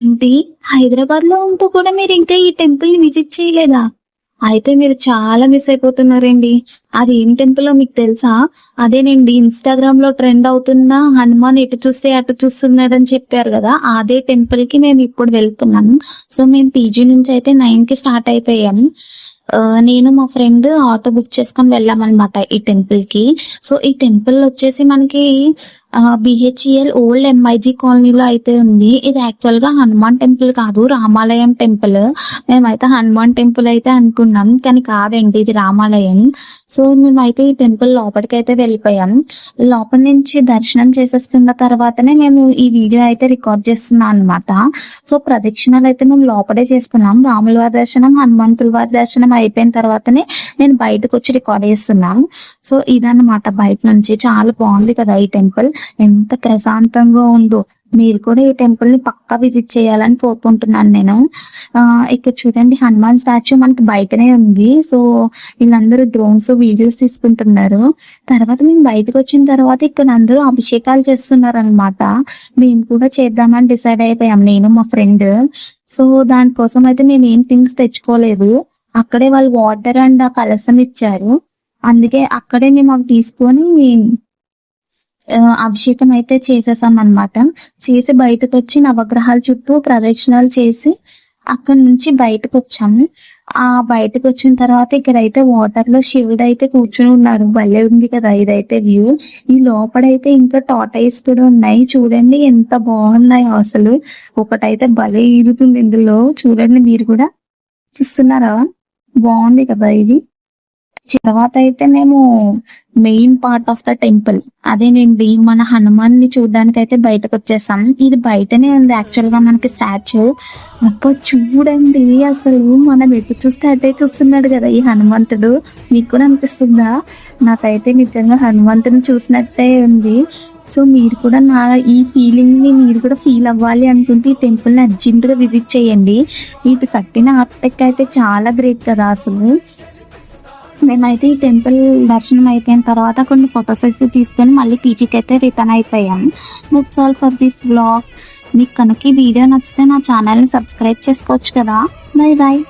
ఏంటి? హైదరాబాద్ లో ఉంటూ కూడా మీరు ఇంకా ఈ టెంపుల్ ని విజిట్ చేయలేదా? అయితే మీరు చాలా మిస్ అయిపోతున్నారండి. అది ఏం టెంపుల్ మీకు తెలుసా? అదేనండి, ఇన్స్టాగ్రామ్ లో ట్రెండ్ అవుతున్న హనుమాన్ ఎటు చూస్తే అటు చూస్తున్నాడని చెప్పారు కదా, అదే టెంపుల్ కి మేము ఇప్పుడు వెళ్తున్నాము. సో మేము పీజీ నుంచి అయితే 9 కి స్టార్ట్ అయిపోయాము. నేను మా ఫ్రెండ్ ఆటో బుక్ చేసుకొని వెళ్ళామన్నమాట ఈ టెంపుల్ కి. సో ఈ టెంపుల్ వచ్చేసి మనకి బిహెచ్ఈఎల్ ఓల్డ్ ఎంఐజీ కాలనీలో అయితే ఉంది. ఇది యాక్చువల్ గా హనుమాన్ టెంపుల్ కాదు, రామాలయం టెంపుల్. మేమైతే హనుమాన్ టెంపుల్ అయితే అనుకున్నాం, కానీ కాదండి, ఇది రామాలయం. సో మేమైతే ఈ టెంపుల్ లోపలికి అయితే వెళ్ళిపోయాం. లోపల నుంచి దర్శనం చేసేసుకున్న తర్వాతనే మేము ఈ వీడియో అయితే రికార్డ్ చేస్తున్నాం అనమాట. సో ప్రదక్షిణాలు అయితే మేము లోపలే చేసుకున్నాం. రాముల వారి దర్శనం, హనుమంతుల వారి దర్శనం అయిపోయిన తర్వాతనే నేను బయటకు వచ్చి రికార్డ్ చేస్తున్నాను. సో ఇదన్నమాట, బయట నుంచి చాలా బాగుంది కదా ఈ టెంపుల్, ఎంత ప్రశాంతంగా ఉందో. మీరు కూడా ఈ టెంపుల్ ని పక్కా విజిట్ చేయాలని కోరుకుంటున్నాను నేను. ఇక్కడ చూడండి, హనుమాన్ స్టాచ్యూ మనకి బయటనే ఉంది. సో వీళ్ళందరూ డ్రోన్స్ వీడియోస్ తీసుకుంటున్నారు. తర్వాత మేము బయటకు వచ్చిన తర్వాత ఇక్కడ అందరూ అభిషేకాలు చేస్తున్నారు అనమాట. మేము కూడా చేద్దామని డిసైడ్ అయిపోయాం, నేను మా ఫ్రెండ్. సో దానికోసం అయితే మేము ఏం థింగ్స్ తెచ్చుకోలేదు. అక్కడే వాళ్ళు వాటర్ అండ్ ఆ కలసం ఇచ్చారు, అందుకే అక్కడే మేము అవి తీసుకొని అభిషేకం అయితే చేసేసాం అనమాట. చేసి బయటకు వచ్చి నవగ్రహాల చుట్టూ ప్రదక్షిణాలు చేసి అక్కడి నుంచి బయటకు వచ్చాము. బయటకు వచ్చిన తర్వాత ఇక్కడైతే వాటర్ లో శివుడు అయితే కూర్చుని ఉన్నారు. భలే ఉంది కదా ఇదైతే వ్యూ. ఈ లోపడైతే ఇంకా టాటాయిస్ కూడా ఉన్నాయి, చూడండి ఎంత బాగున్నాయో అసలు. ఒకటైతే భలే ఈదుతుంది ఇందులో, చూడండి మీరు కూడా చూస్తున్నారా, బాగుంది కదా ఇది. తర్వాత అయితే మేము main part of the temple, అదేనండి మన హనుమాన్ ని చూడడానికి అయితే బయటకు వచ్చేసాం. ఇది బయటనే ఉంది యాక్చువల్ గా మనకి స్టాచ్యూ. అబ్బా చూడండి, అసలు మనం ఎటు చూస్తే అటే చూస్తున్నాడు కదా ఈ హనుమంతుడు. మీకు కూడా అనిపిస్తుందా? నాకైతే నిజంగా హనుమంతుని చూసినట్టే ఉంది. సో మీరు కూడా నా ఈ ఫీలింగ్ ని మీరు కూడా ఫీల్ అవ్వాలి అనుకుంటే ఈ టెంపుల్ ని అర్జెంట్ గా విజిట్ చేయండి. ఇది కట్టిన ఆర్కిటెక్ట్ అయితే చాలా గ్రేట్ కదా అసలు. మేమైతే ఈ టెంపుల్ దర్శనం అయిపోయిన తర్వాత కొన్ని ఫొటోస్ అయితే తీసుకొని మళ్ళీ పీజీకి అయితే రిటర్న్ అయిపోయాం. That's all for this vlog. మీకు కనుక ఈ వీడియో నచ్చితే నా ఛానల్ని సబ్స్క్రైబ్ చేసుకోవచ్చు కదా. Bye bye.